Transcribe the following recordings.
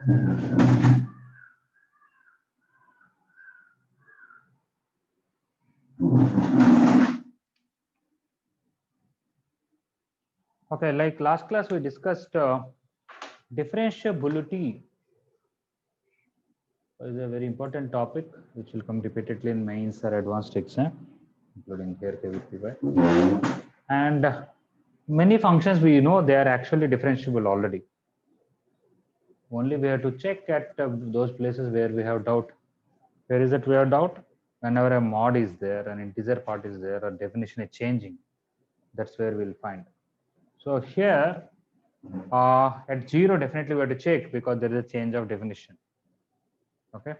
Okay, like last class we discussed differentiability is a very important topic which will come repeatedly in mains or advanced exam, including here KVPY. And many functions we know they are actually differentiable already. Only we have to check at those places where we have doubt. Where is that we have doubt? Whenever a mod is there, an integer part is there, or definition is changing, that's where we'll find. So here at 0 definitely we have to check because there is a change of definition. Okay,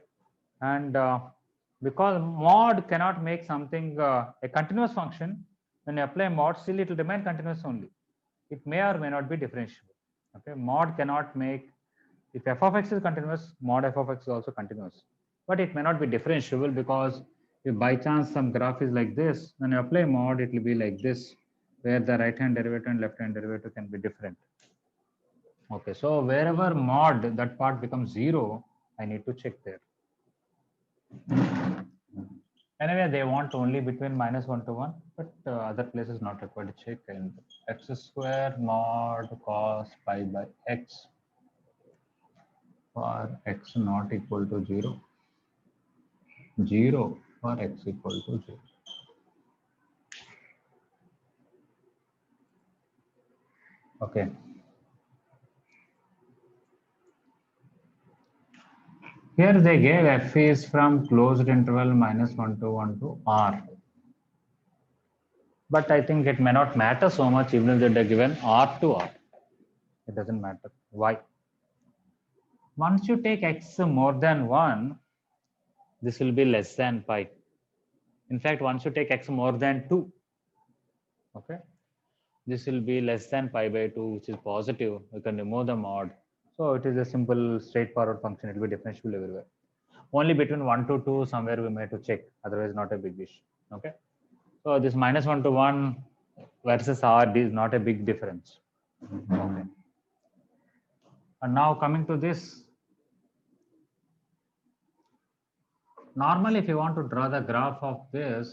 and because mod cannot make something a continuous function, when you apply mod, still it will remain continuous only. It may or may not be differentiable. Okay, mod cannot make, if f of x is continuous, mod f of x is also continuous, but it may not be differentiable because if by chance some graph is like this, when you apply mod, it will be like this, where the right hand derivative and left hand derivative can be different. Okay, so wherever mod that part becomes 0, I need to check there. Anyway, they want only between -1 to 1, but other places not required to check. And x square mod cos pi by x for x not equal to 0, 0 for x equal to 0. Okay. Here they gave f is from closed interval -1 to 1 to r. But I think it may not matter so much even if they're given r to r. It doesn't matter. Why? Once you take x more than 1, this will be less than pi. In fact, once you take x more than 2, okay, this will be less than pi by 2, which is positive. You can remove the mod. So it is a simple straightforward function. It will be differentiable everywhere. Only between 1 to 2, somewhere we may have to check. Otherwise, not a big issue. Okay. So this -1 to 1 versus r is not a big difference. Okay. And now coming to this. Normally, if you want to draw the graph of this,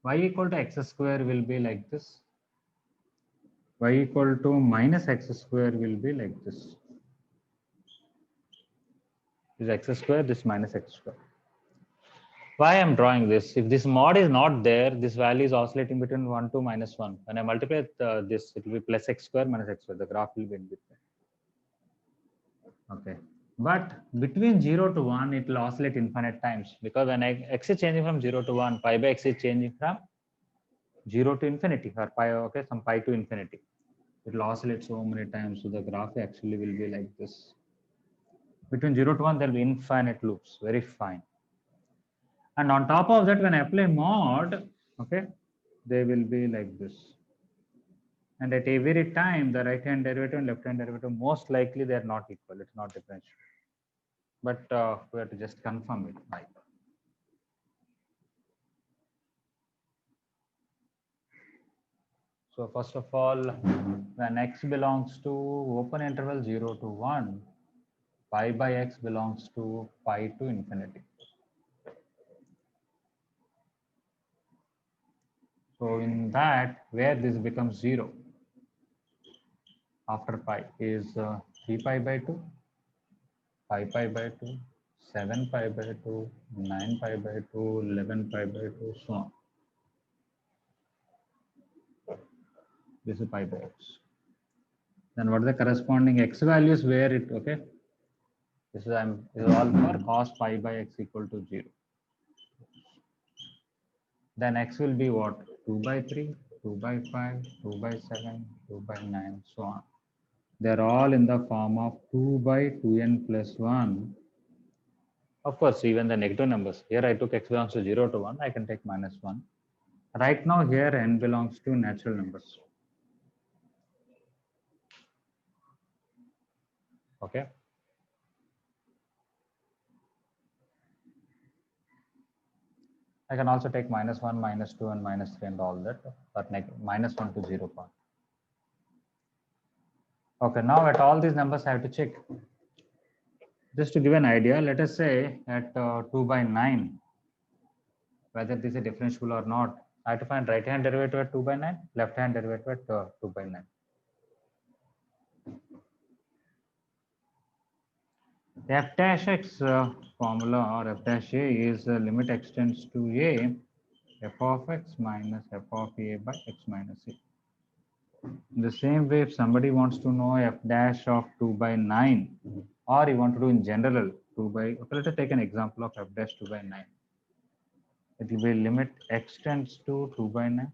y equal to x square will be like this. Y equal to minus x square will be like this. This x square, this minus x square. Why I'm drawing this? If this mod is not there, this value is oscillating between 1 to -1. When I multiply this, it will be plus x square minus x square. The graph will be in between. Okay. But between 0 to 1, it will oscillate infinite times because when x is changing from 0 to 1, pi by x is changing from 0 to infinity or pi, okay, some pi to infinity. It will oscillate so many times. So the graph actually will be like this. Between 0 to 1, there will be infinite loops, very fine. And on top of that, when I apply mod, okay, they will be like this. And at every time, the right hand derivative and left hand derivative, most likely they are not equal. It's not differential. But we have to just confirm it. Right. So first of all, when x belongs to open interval 0 to 1, pi by x belongs to pi to infinity. So in that, where this becomes 0 after pi is 3 pi by 2, 5 pi by 2, 7 pi by 2, 9 pi by 2, 11 pi by 2, so on. This is pi by x. Then what are the corresponding x values where it, okay? This is all for cos pi by x equal to 0. Then x will be what? 2 by 3, 2 by 5, 2 by 7, 2 by 9, so on. They're all in the form of 2 by 2n plus 1. Of course, even the negative numbers. Here I took x belongs to 0 to 1. I can take -1. Right now here n belongs to natural numbers. Okay. I can also take -1, -2, and -3 and all that, but -1 to 0 part. Okay, now at all these numbers I have to check. Just to give an idea, let us say at 2 by 9, whether this is differentiable or not, I have to find right hand derivative at 2 by 9, left hand derivative at 2 by 9. F dash x formula or f dash a is limit extends to a, f of x minus f of a by x minus a. In the same way, if somebody wants to know f dash of 2 by 9, or you want to do in general 2 by, okay, let us take an example of f dash 2 by 9. It will be limit x tends to 2 by 9.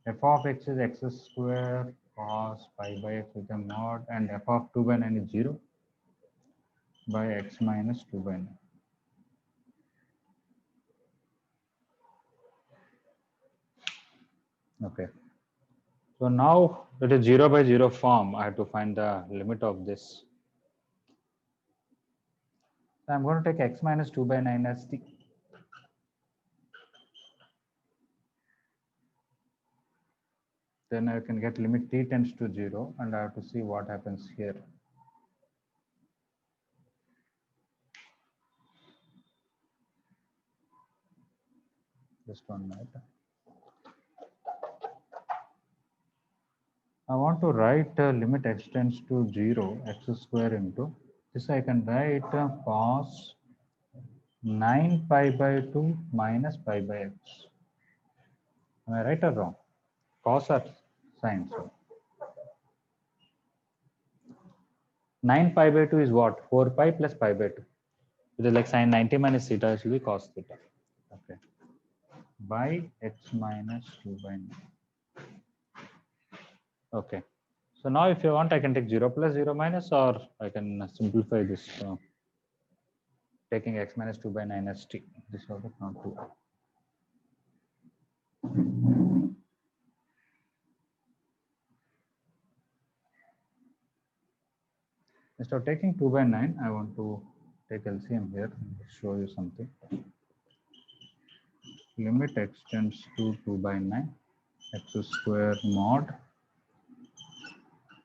F of x is x square cos pi by x with a mod, and f of 2 by 9 is 0 by x minus 2 by 9. Okay. So now it is 0 by 0 form. I have to find the limit of this. So I'm going to take x minus 2 by 9 as t. Then I can get limit t tends to 0, and I have to see what happens here. Just 1 minute. I want to write limit x tends to 0, x square into this. I can write cos 9 pi by 2 minus pi by x. Am I right or wrong? Cos or sine? So 9 pi by 2 is what? 4 pi plus pi by 2. It is like sine 90 minus theta, it will be cos theta. Okay. By x minus 2 by 9. Okay. So now if you want, I can take 0 plus 0 minus, or I can simplify this taking x minus 2 by 9 as t. This is not 2. Instead of taking 2 by 9, I want to take LCM here and show you something. Limit x tends to 2 by 9, x square mod.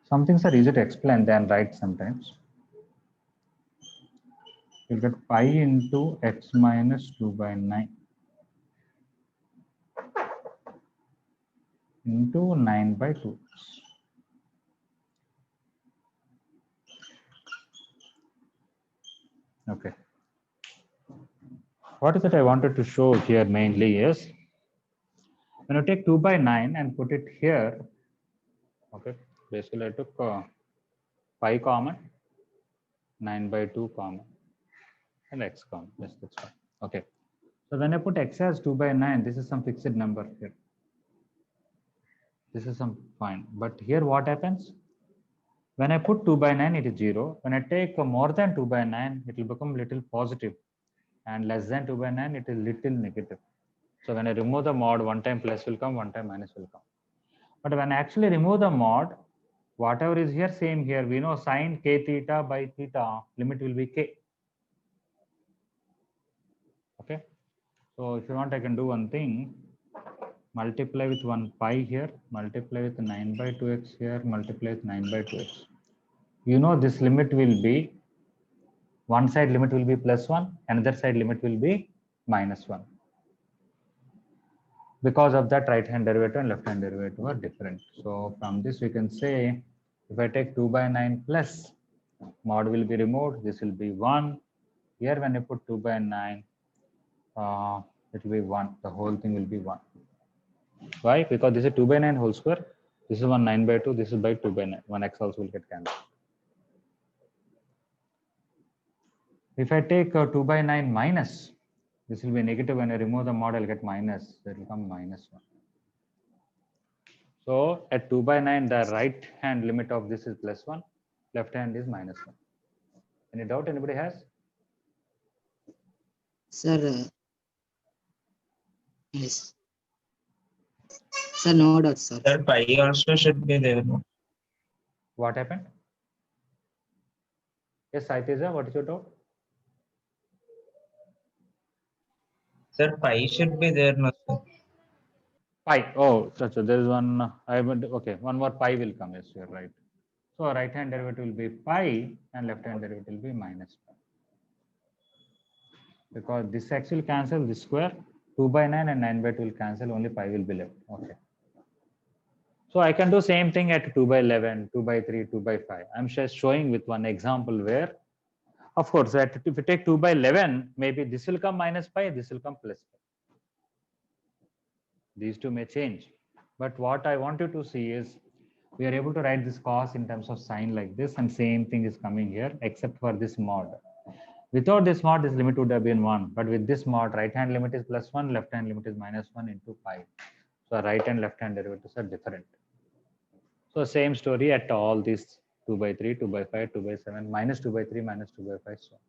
Some things are easy to explain than write sometimes. You'll get pi into x minus 2 by 9 into 9 by 2. Okay. What is it I wanted to show here mainly is when you take 2 by 9 and put it here, okay, basically I took pi common, 9 by 2 common, and x common. Yes, that's fine. Okay. So when I put x as 2 by 9, this is some fixed number here. This is some fine. But here what happens? When I put 2 by 9, it is 0. When I take more than 2 by 9, it will become little positive, and less than 2 by 9, it is little negative. So when I remove the mod, one time plus will come, one time minus will come. But when I actually remove the mod, whatever is here, same here. We know sine k theta by theta, limit will be k. Okay. So if you want, I can do one thing. Multiply with 1 pi here, multiply with 9 by 2x here, multiply with 9 by 2x. You know this limit will be, one side limit will be plus 1, another side limit will be minus 1. Because of that, right hand derivative and left hand derivative are different. So from this we can say, if I take 2 by 9 plus, mod will be removed, this will be 1. Here when I put 2 by 9, it will be 1. The whole thing will be 1. Why? Because this is 2 by 9 whole square. This is 1 9 by 2. This is by 2 by 9. 1 x also will get cancelled. If I take 2 by 9 minus, this will be negative. When I remove the mod, I'll get minus. It will come minus 1. So at 2 by 9, the right hand limit of this is plus 1. Left hand is minus 1. Any doubt anybody has? Sir, yes. Sir, no doubt, sir. Sir, pi also should be there. No? What happened? Yes, Saitija, what is your doubt? Sir, pi should be there. No, sir. Pi. Oh, so there is one. I would, okay, one more pi will come. Yes, you're right. So right hand derivative will be pi and left hand derivative will be minus pi. Because this actually cancel this square, 2 by 9 and 9 by 2 will cancel, only pi will be left. Okay. So I can do same thing at 2 by 11, 2 by 3, 2 by 5. I'm just showing with one example where, of course, if you take 2 by 11, maybe this will come minus pi, this will come plus pi. These two may change. But what I want you to see is we are able to write this cos in terms of sign like this, and same thing is coming here except for this mod. Without this mod, this limit would have been 1. But with this mod, right hand limit is plus 1, left hand limit is minus 1 into pi. So right and left hand derivatives are different. So same story at all these 2 by 3, 2 by 5, 2 by 7, minus 2 by 3, minus 2 by 5, so on.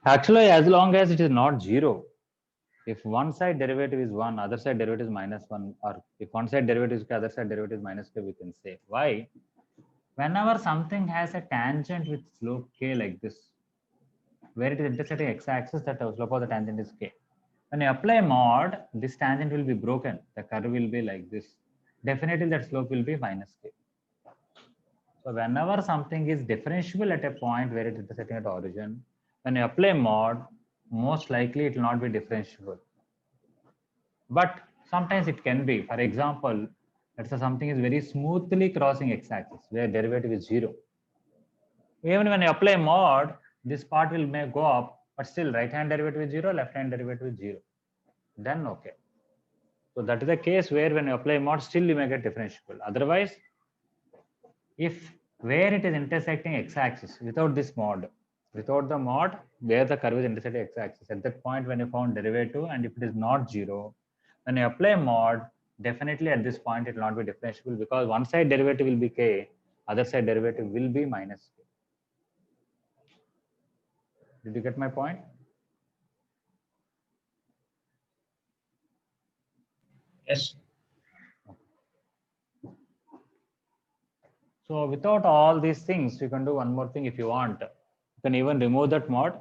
Actually, as long as it is not 0, if one side derivative is 1, other side derivative is minus 1, or if one side derivative is k, other side derivative is minus k, we can say. Why? Whenever something has a tangent with slope k like this, where it is intersecting x-axis, that the slope of the tangent is k. When you apply mod, this tangent will be broken. The curve will be like this. Definitely that slope will be minus k. So whenever something is differentiable at a point where it is intersecting at origin, when you apply mod, most likely it will not be differentiable. But sometimes it can be. For example, let's say something is very smoothly crossing x-axis where derivative is 0. Even when you apply mod, this part will may go up, but still right hand derivative is 0, left hand derivative is 0. Then okay. So that is the case where when you apply mod, still you may get differentiable. Otherwise, if where it is intersecting x-axis without this mod, without the mod, where the curve is intersecting x-axis, at that point when you found derivative and if it is not 0, when you apply mod, definitely at this point it will not be differentiable because one side derivative will be k, other side derivative will be minus k. Did you get my point? Yes. So without all these things, you can do one more thing if you want. You can even remove that mod.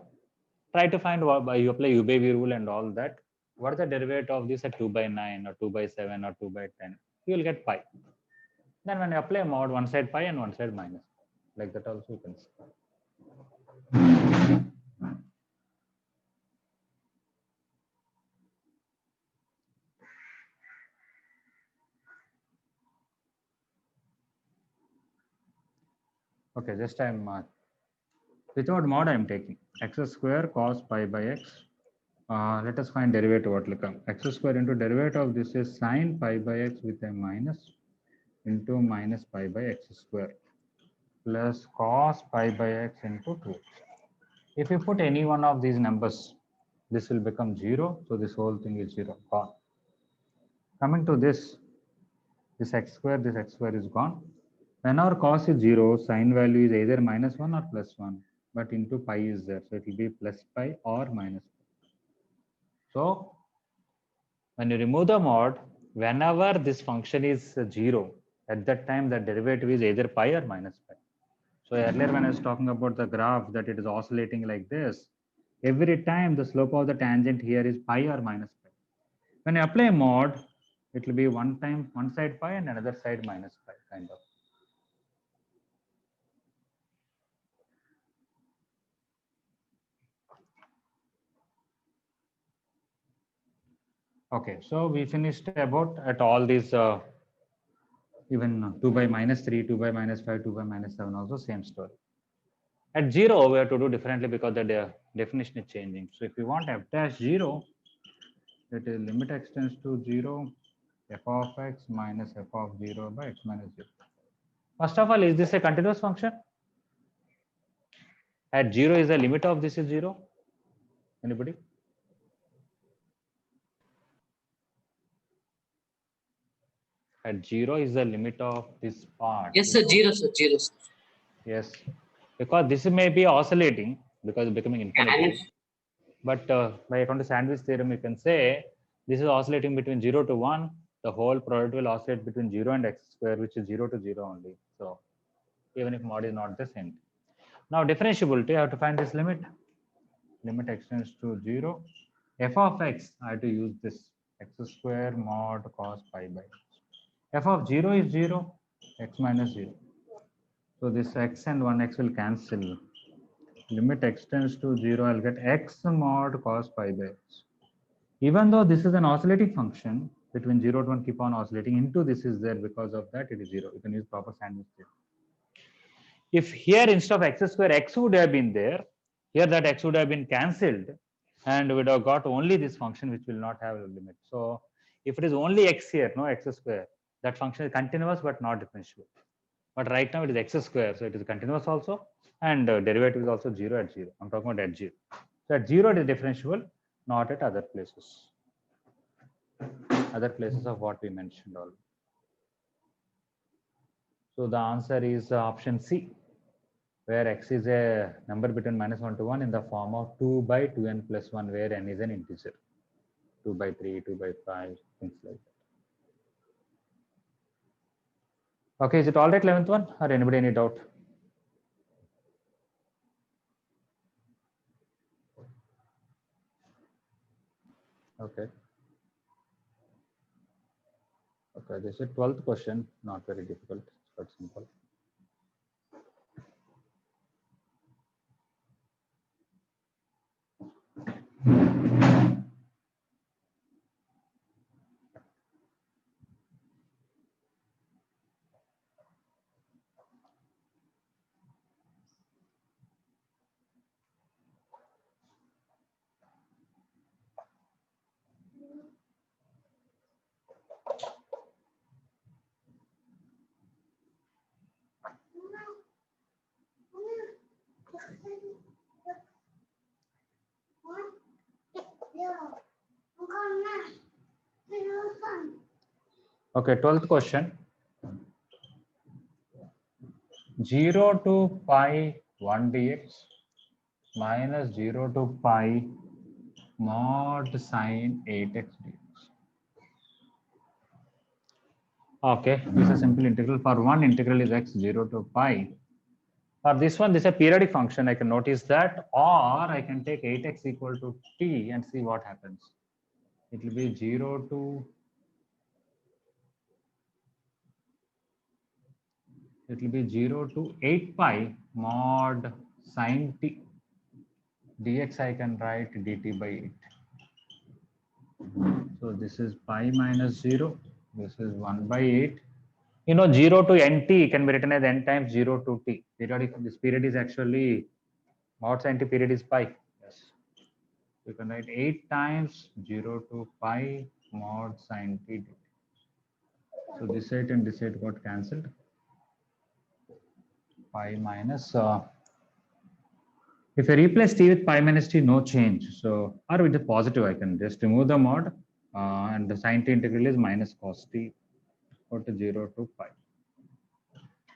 Try to find what by you apply Ubavi rule and all that. What is the derivative of this at 2 by 9 or 2 by 7 or 2 by 10? You will get pi. Then when you apply mod, one side pi and one side minus. Like that also you can see. Okay, just I'm without mod I'm taking x square cos pi by x. Let us find derivative what will come. X square into derivative of this is sine pi by x with a minus into minus pi by x square plus cos pi by x into 2. If you put any one of these numbers, this will become 0. So this whole thing is 0, gone. Coming to this x square is gone. When our cos is 0, sine value is either minus 1 or plus 1, but into pi is there. So it will be plus pi or minus pi. So when you remove the mod, whenever this function is 0, at that time the derivative is either pi or minus pi. So earlier when I was talking about the graph that it is oscillating like this, every time the slope of the tangent here is pi or minus pi. When I apply mod, it will be one side pi and another side minus pi kind of. Okay, so we finished about at all these even 2 by minus 3, 2 by minus 5, 2 by minus 7 also same story. At 0, we have to do differently because the definition is changing. So if you want f dash 0, it is limit x tends to 0, f of x minus f of 0 by x minus 0. First of all, is this a continuous function? At 0 is the limit of this is 0? Anybody? At 0 is the limit of this part. Yes, sir. Zero, sir. Zero, sir. Yes, because this may be oscillating because it's becoming infinity. But by according to sandwich theorem, you can say this is oscillating between 0 to 1. The whole product will oscillate between 0 and x square, which is 0 to 0 only. So even if mod is not the same. Now differentiability, I have to find this limit. Limit x tends to 0. F of x, I have to use this x square mod cos pi by x. F of 0 is 0, x minus 0. So this x and 1x will cancel. Limit x tends to 0, I'll get x mod cos pi by x. Even though this is an oscillating function, between 0 to 1 keep on oscillating, into this is there, because of that it is 0. You can use proper sandwich theorem. If here instead of x square, x would have been there, here that x would have been cancelled, and we would have got only this function which will not have a limit. So if it is only x here, no x square, that function is continuous but not differentiable. But right now it is x square, so it is continuous also, and derivative is also 0 at 0. I'm talking about at 0. So at 0 it is differentiable, not at other places. Other places of what we mentioned already. So the answer is option C, where x is a number between -1 to 1 in the form of 2 by 2n plus 1, where n is an integer. 2 by 3, 2 by 5, things like that. Okay, is it all right, 11th one, or anybody any doubt? Okay. Okay, this is 12th question, not very difficult, it's quite simple. Okay, 12th question. 0 to pi 1 dx minus 0 to pi mod sine 8x dx. Okay, this is a simple integral. For one integral is x 0 to pi. For this one, this is a periodic function. I can notice that, or I can take 8x equal to t and see what happens. It will be 0 to, it will be 0 to 8 pi mod sine t. Dx I can write dt by 8. So this is pi minus 0. This is 1 by 8. You know, 0 to nt can be written as n times 0 to t. Periodic, this period is actually mod sine t period is pi. Yes. You can write 8 times 0 to pi mod sine t dt. So this 8 and this 8 got cancelled. Pi minus, if I replace t with pi minus t, no change. So, or with the positive, I can just remove the mod, and the sine t integral is minus cos t, go to 0 to pi.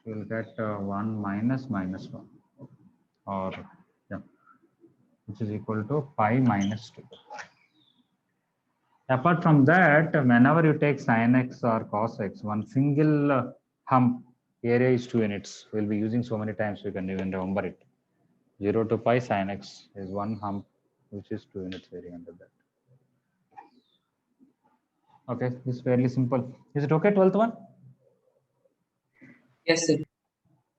You will get 1 minus minus 1, or yeah, which is equal to pi minus 2. Apart from that, whenever you take sin x or cos x, one single hump area is 2 units. We'll be using so many times you can even remember it. 0 to pi sin x is one hump, which is 2 units area under that. Okay, this is fairly simple. Is it okay, 12th one? Yes, sir.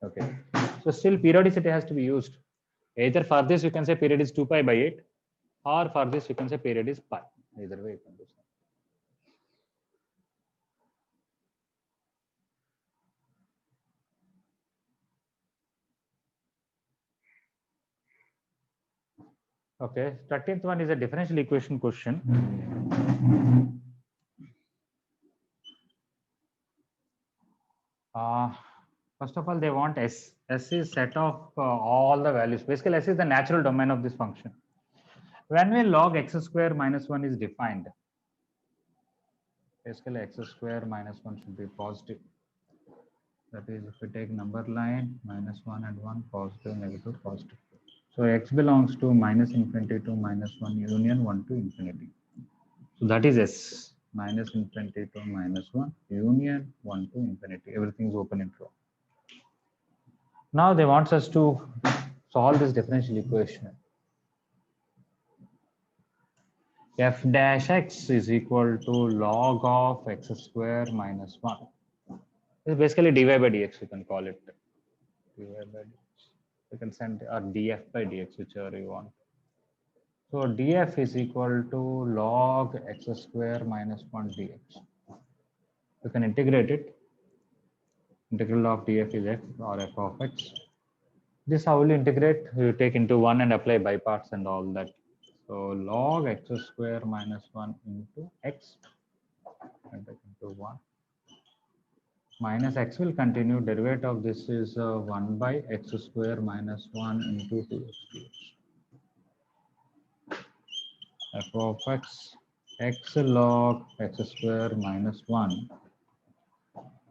Okay. So still periodicity has to be used. Either for this you can say period is 2 pi by 8, or for this you can say period is pi. Either way you can do so. Okay, 13th one is a differential equation question. First of all, they want S. S is set of all the values. Basically, S is the natural domain of this function. When we log x square minus 1 is defined, basically x square minus 1 should be positive. That is, if we take number line, minus 1 and 1, positive, negative, positive. So x belongs to minus infinity to minus 1 union 1 to infinity. So that is S, minus infinity to minus 1 union 1 to infinity. Everything is open interval. Now they want us to solve this differential equation. F dash x is equal to log of x square minus 1. It's basically dy by dx, you can call it. Dy by dx. You can send or df by dx, whichever you want. So df is equal to log x square minus 1 dx. You can integrate it. Integral of df is f or f of x. This how will you integrate? You take into 1 and apply by parts and all that. So log x square minus 1 into x and take into 1. Minus x will continue. Derivative of this is 1 by x square minus 1 into 2x dx. F of x log x square minus 1.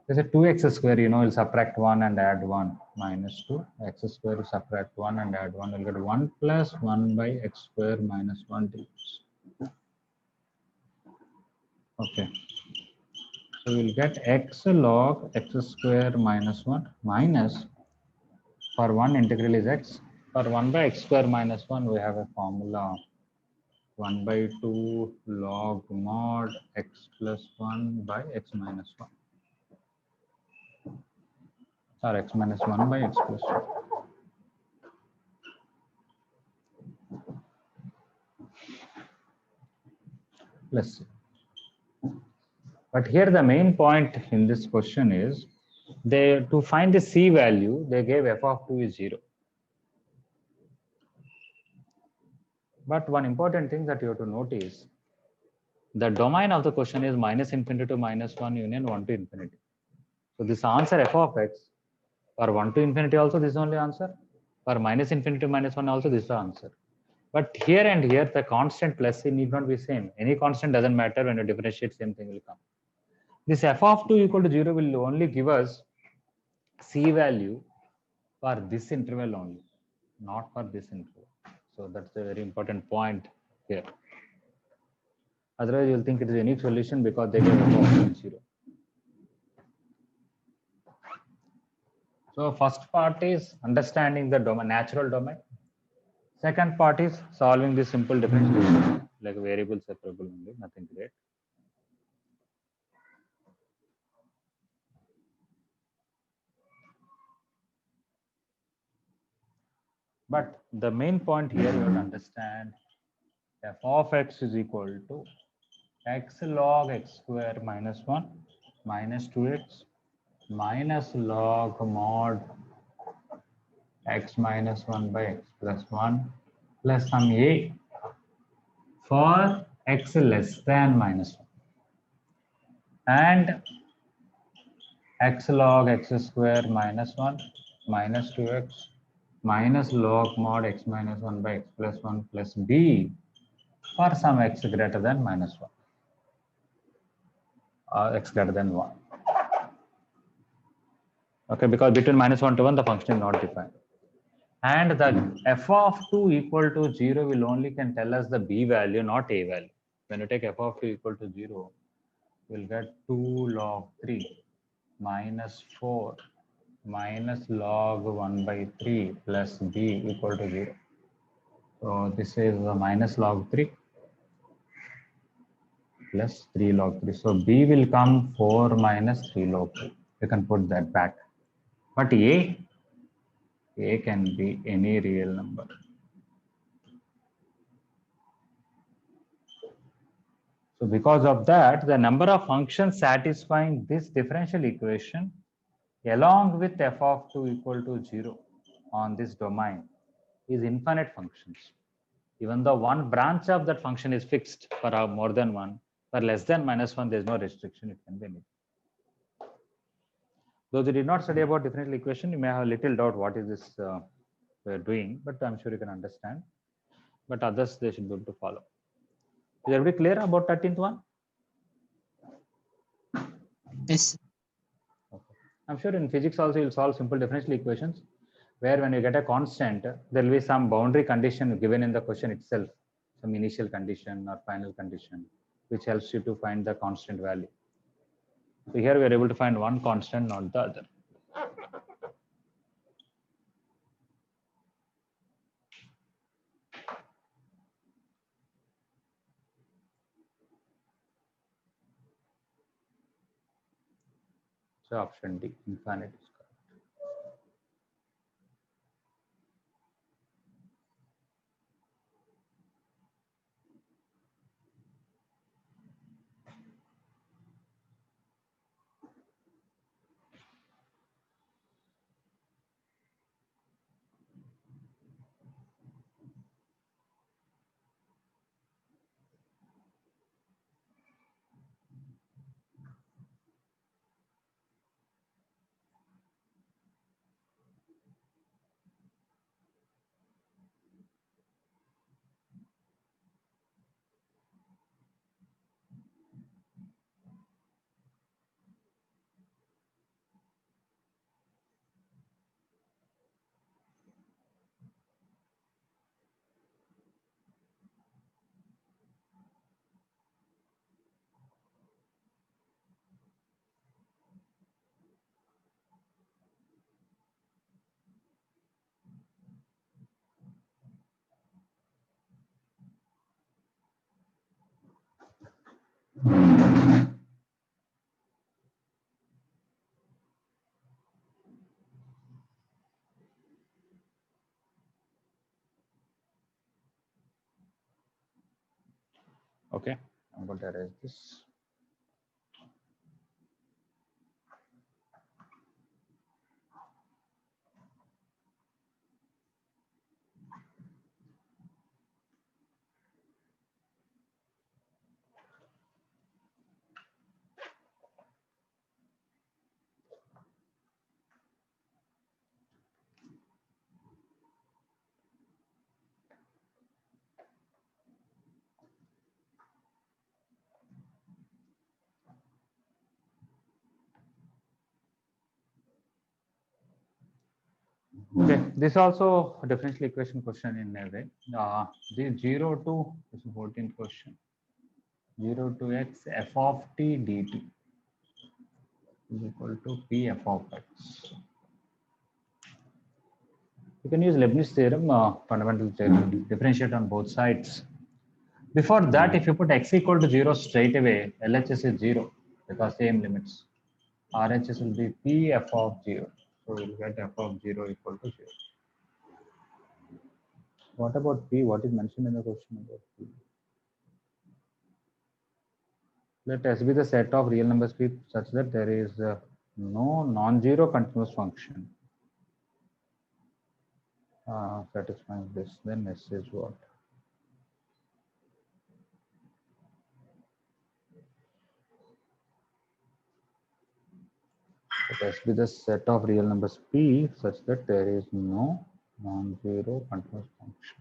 There's a 2x square, you'll subtract 1 and add 1 minus 2. X square, subtract 1 and add 1. You'll get 1 plus 1 by x square minus 1 dx. Okay. So we'll get x log x square minus 1 minus, for 1 integral is x. For 1 by x square minus 1, we have a formula 1 by 2 log mod x plus 1 by x minus 1. Or x minus 1 by x plus 1. Plus. But here the main point in this question is, to find the c value, they gave f of 2 is 0. But one important thing that you have to notice, the domain of the question is minus infinity to minus 1 union 1 to infinity. So this answer f of x, for 1 to infinity also this is only answer. For minus infinity to minus 1 also this is the answer. But here and here the constant plus c need not be same. Any constant doesn't matter, when you differentiate, same thing will come. This f of 2 equal to 0 will only give us c value for this interval only, not for this interval. So that's a very important point here. Otherwise, you'll think it is a unique solution because they gave f of 0. So first part is understanding the domain, natural domain. Second part is solving this simple differential equation, like variable separable only, nothing great. But the main point here you have to understand, f of x is equal to x log x square minus 1 minus 2x minus log mod x minus 1 by x plus 1 plus some a for x less than minus 1 and x log x square minus 1 minus 2x minus log mod x minus 1 by x plus 1 plus b for some x greater than minus 1 or x greater than 1. Okay, because between minus 1 to 1 the function is not defined. And the f of 2 equal to 0 will only can tell us the b value, not a value. When you take f of 2 equal to 0, we'll get 2 log 3 minus 4 minus log 1 by 3 plus b equal to 0. So this is minus log 3 plus 3 log 3. So b will come 4 minus 3 log 3. You can put that back. But a can be any real number. So because of that, the number of functions satisfying this differential equation along with f of 2 equal to 0 on this domain is infinite functions. Even though one branch of that function is fixed for more than one, for less than -1, there is no restriction. It can be anything. Though they did not study about differential equation, you may have a little doubt what is this we're doing, but I'm sure you can understand. But others, they should be able to follow. Is everybody clear about 13th one? Yes. Okay. I'm sure in physics also you'll solve simple differential equations where when you get a constant, there will be some boundary condition given in the question itself, some initial condition or final condition, which helps you to find the constant value. So here we are able to find one constant, not the other. So option D, infinite is correct. Okay, I'm going to erase this. Okay, this is also a differential equation question in a way. The 0 to this is 14th question. 0 to x f of t dt is equal to p f of x. You can use Leibniz theorem, fundamental theorem, differentiate on both sides. Before that, if you put x equal to 0 straight away, LHS is 0 because same limits. RHS will be p f of 0. So we'll get f of 0 equal to 0. What about p? What is mentioned in the question about p? Let S be the set of real numbers p such that there is no non-zero continuous function satisfying this. Then S is what? Let S be the set of real numbers p such that there is no non-zero continuous function.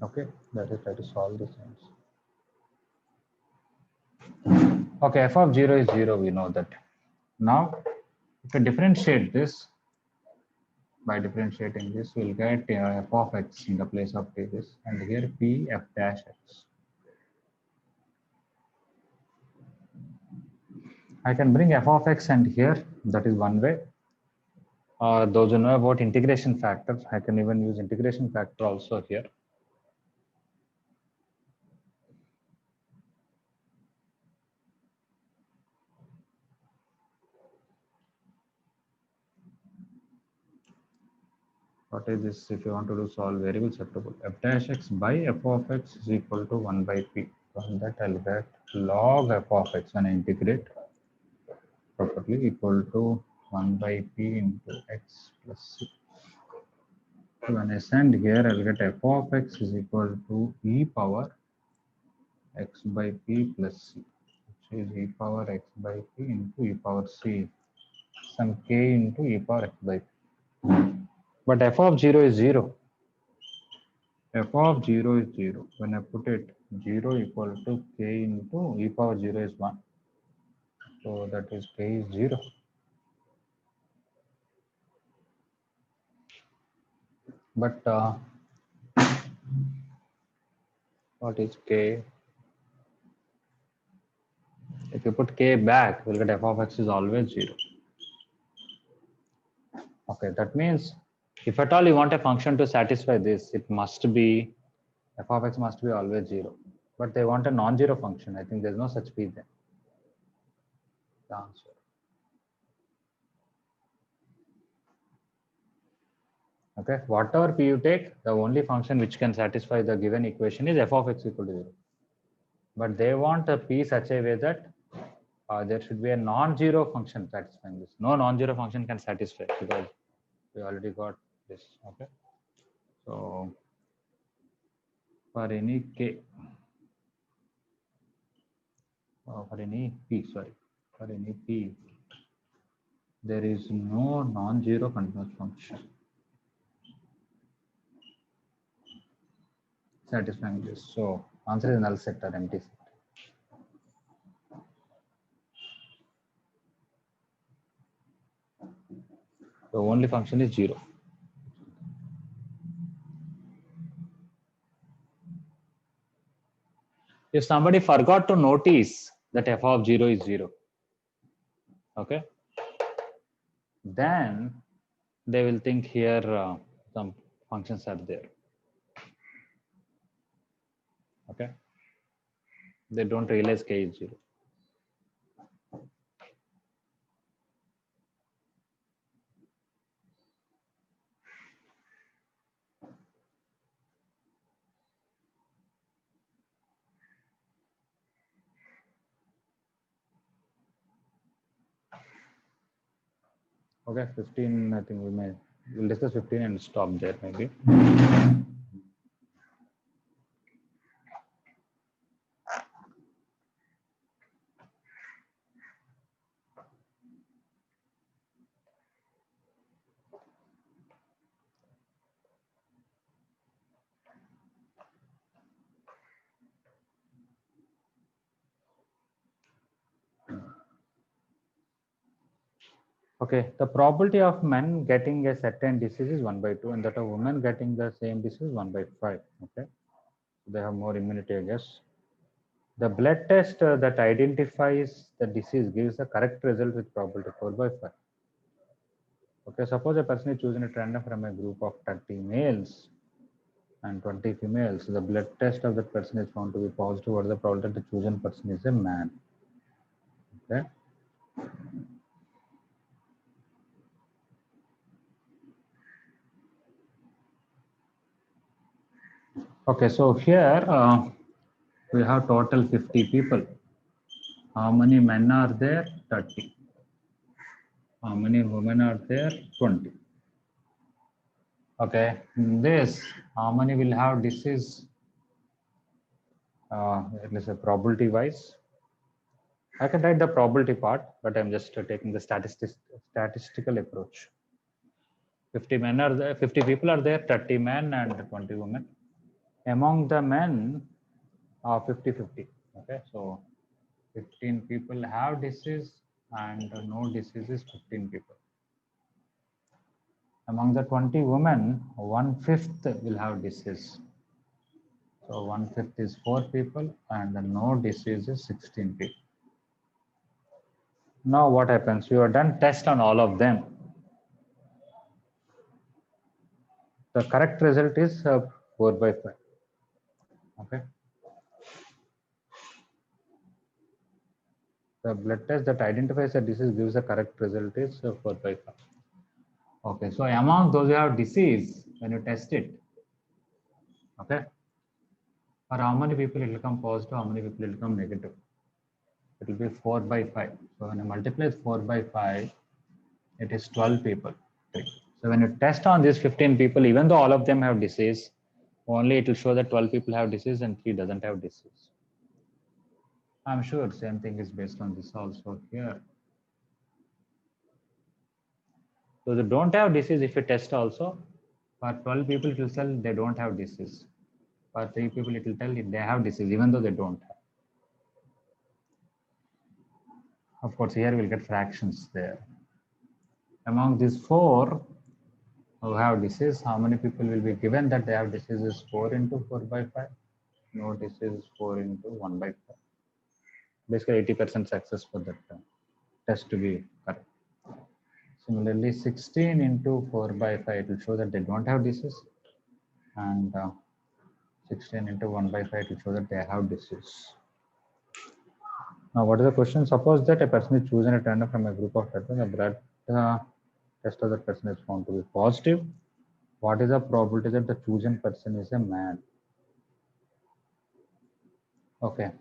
Okay, that is try to solve this answer. Okay, f of 0 is 0, we know that. Now, if we differentiate this, by differentiating this, we'll get f of x in the place of this, and here p f dash x. I can bring f of x and here, that is one way. Those who know about integration factor, I can even use integration factor also here. What is this? If you want to do solve variable separable, f dash x by f of x is equal to 1 by p. From that I'll get log f of x when I integrate properly equal to 1 by p into x plus c. So when I send here, I'll get f of x is equal to e power x by p plus c, which is e power x by p into e power c, some k into e power x by p. But f of 0 is 0. F of 0 is 0. When I put it 0 equal to k into e power 0 is 1. So that is k is 0. But what is k? If you put k back, we'll get f of x is always 0. Okay, that means if at all you want a function to satisfy this, it must be f of x must be always 0. But they want a non-zero function. I think there's no such p there. The answer. Okay, whatever p you take, the only function which can satisfy the given equation is f of x equal to 0. But they want a p such a way that there should be a non-zero function satisfying this. No non-zero function can satisfy because we already got this. Okay, so for any k, for any p, sorry, for any p, there is no non-zero continuous function satisfying this. So answer is null set or empty set. The only function is 0. If somebody forgot to notice that f of 0 is 0, okay, then they will think here some functions are there. Okay, they don't realize k is 0. Okay, 15, I think we'll discuss 15 and stop there maybe. Okay, the probability of men getting a certain disease is 1 by 2 and that of women getting the same disease is 1 by 5. Okay, they have more immunity, I guess. The blood test that identifies the disease gives the correct result with probability 4 by 5. Okay, suppose a person is chosen at random from a group of 30 males and 20 females. The blood test of that person is found to be positive. What is the probability that the chosen person is a man? Okay. Okay, so here we have total 50 people. How many men are there? 30. How many women are there? 20. Okay, this, how many will have disease? Let's say probability wise. I can write the probability part, but I'm just taking the statistical approach. 50 men are there, 50 people are there, 30 men and 20 women. Among the men, 50-50. Okay, so 15 people have disease and no disease is 15 people. Among the 20 women, 1/5 will have disease. So 1/5 is 4 people and the no disease is 16 people. Now what happens? You have done test on all of them. The correct result is 4 by 5. Okay. The blood test that identifies a disease gives the correct result is 4 by 5. Okay, so among those who have disease, when you test it, okay, for how many people it will come positive, how many people it will come negative. It will be 4 by 5. So when you multiply 4 by 5, it is 12 people. So when you test on these 15 people, even though all of them have disease, only it will show that 12 people have disease and 3 doesn't have disease. I'm sure same thing is based on this also here. So they don't have disease. If you test also, for 12 people it will tell they don't have disease. For 3 people it will tell if they have disease even though they don't have. Of course, here we'll get fractions there. Among these 4 who have disease, how many people will be given that they have disease is 4 into 4 by 5? No disease is 4 into 1 by 5. Basically 80% success for that test to be correct. Similarly, 16 into 4 by 5, it will show that they don't have disease. And 16 into 1 by 5, it will show that they have disease. Now, what is the question? Suppose that a person is chosen at random from a group of persons, the blood test of that person is found to be positive. What is the probability that the chosen person is a man? Okay.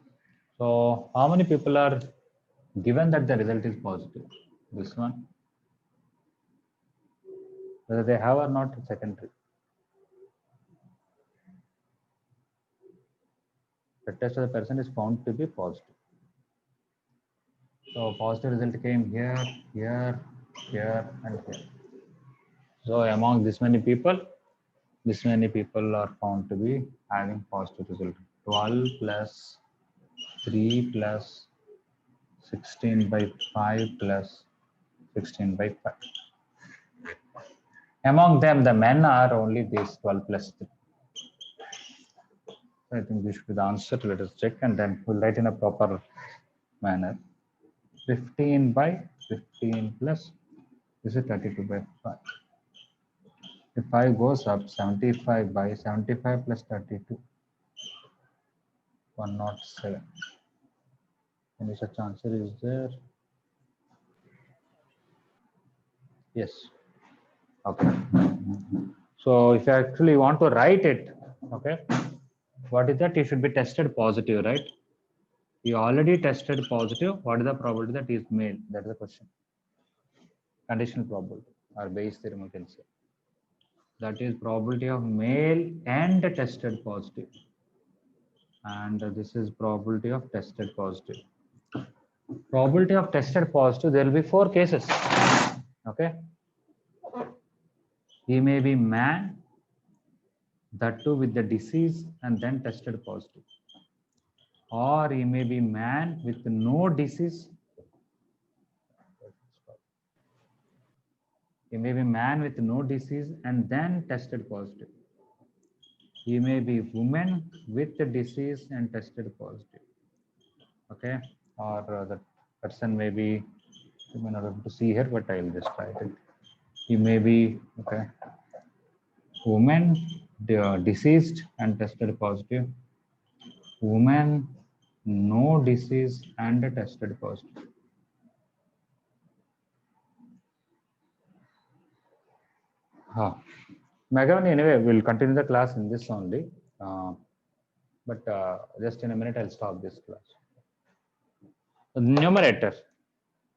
So, how many people are given that the result is positive? This one. Whether they have or not, secondary. The test of the person is found to be positive. So positive result came here, here, here, and here. So among this many people are found to be having positive result. 12 plus 3 plus 16 by 5 plus 16 by 5. Among them, the men are only these 12 plus 3. I think this should be the answer. Let us check and then we'll write in a proper manner. 15 by 15 plus, this is 32 by 5. If 5 goes up, 75 by 75 plus 32, 107. Any such answer is there? Yes. Okay. So if you actually want to write it, okay, what is that? It should be tested positive, right? You already tested positive. What is the probability that he is male? That is the question. Conditional probability or Bayes theorem, you can say. That is probability of male and tested positive. And this is probability of tested positive. Probability of tested positive, there will be 4 cases. Okay. He may be man, that too with the disease and then tested positive. Or he may be man with no disease. He may be man with no disease and then tested positive. He may be woman with the disease and tested positive. Okay. Or the person may be, you may not be able to see here, but I will just write it. He may be, okay, woman, deceased and tested positive. Woman, no disease and tested positive. Megan, anyway, we'll continue the class in this only. But just in a minute, I'll stop this class. The numerator,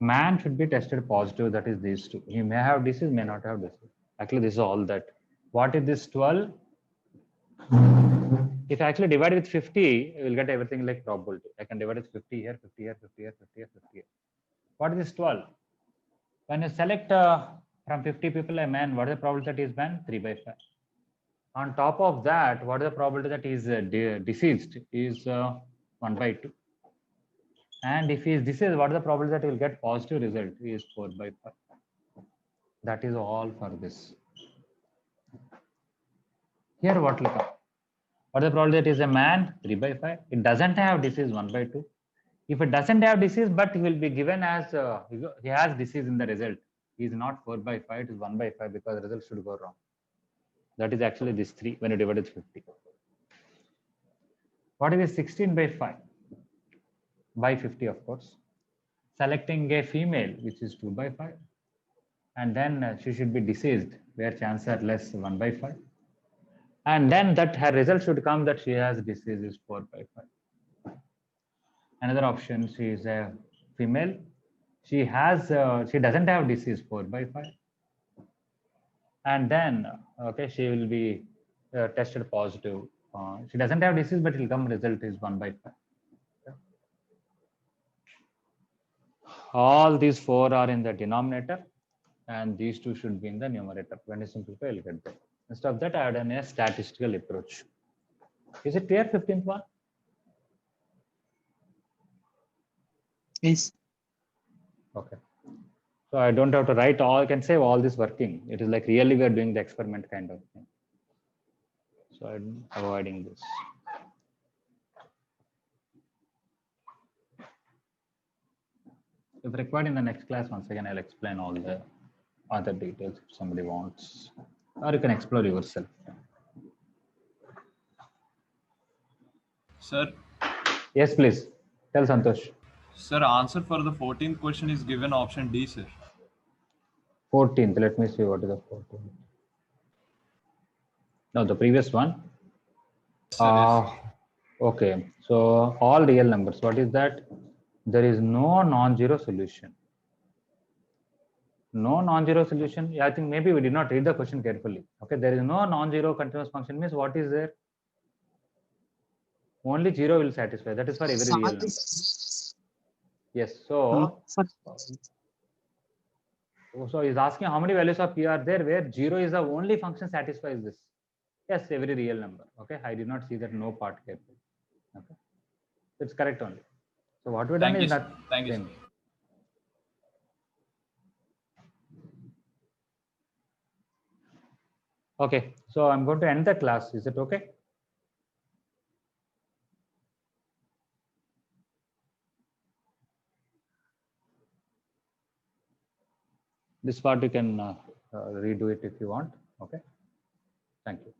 man should be tested positive, that is these 2. He may have disease, may not have disease. Actually, this is all that. What is this 12? If I actually divide with 50, you will get everything like probability. I can divide with 50 here, 50 here, 50 here, 50 here, 50 here. What is this 12? When you select from 50 people a man, what is the probability that he is man? 3 by 5. On top of that, what is the probability that he is deceased? Is 1 by 2. And if he is deceased, what is the probability that he will get positive result? He is 4 by 5. That is all for this. Here what will come? What is the probability that he is a man? 3 by 5. It doesn't have disease, 1 by 2. If it doesn't have disease, but he will be given as he has disease in the result. He is not 4 by 5, it is 1 by 5 because the result should go wrong. That is actually this 3 when you divide it 50. What is this 16 by 5? By 50, of course. Selecting a female, which is 2 by 5. And then she should be deceased, where chances are less, 1 by 5. And then that her result should come that she has disease is 4 by 5. Another option, she is a female. She doesn't have disease 4 by 5. And then, okay, she will be tested positive. She doesn't have disease, but will come result is 1 by 5. Okay. All these 4 are in the denominator, and these 2 should be in the numerator. When you simplify, you'll get that. Instead of that, I had a statistical approach. Is it clear, 15th one? Yes. Okay. So I don't have to write all, I can say all this working. It is like really we are doing the experiment kind of thing. So I'm avoiding this. If required in the next class, once again, I'll explain all the other details if somebody wants, or you can explore yourself. Sir, Yes, please. Tell Santosh. sir, answer for the 14th question is given option D, sir. 14th. Let me see what is the 14th. No, the previous one. Sir, yes. Okay. So all real numbers. What is that? There is no non-zero solution. No non-zero solution. Yeah, I think maybe we did not read the question carefully. Okay, there is no non-zero continuous function means what is there? Only 0 will satisfy. That is for every real number. Yes. So he's asking how many values of p are there where 0 is the only function satisfies this. Yes, every real number. Okay, I did not see that no part carefully. Okay, it's correct only. So what we done Thank you, is sir. that Thank you, same. sir. Okay, so I'm going to end the class. Is it okay? This part you can redo it if you want. Okay, thank you.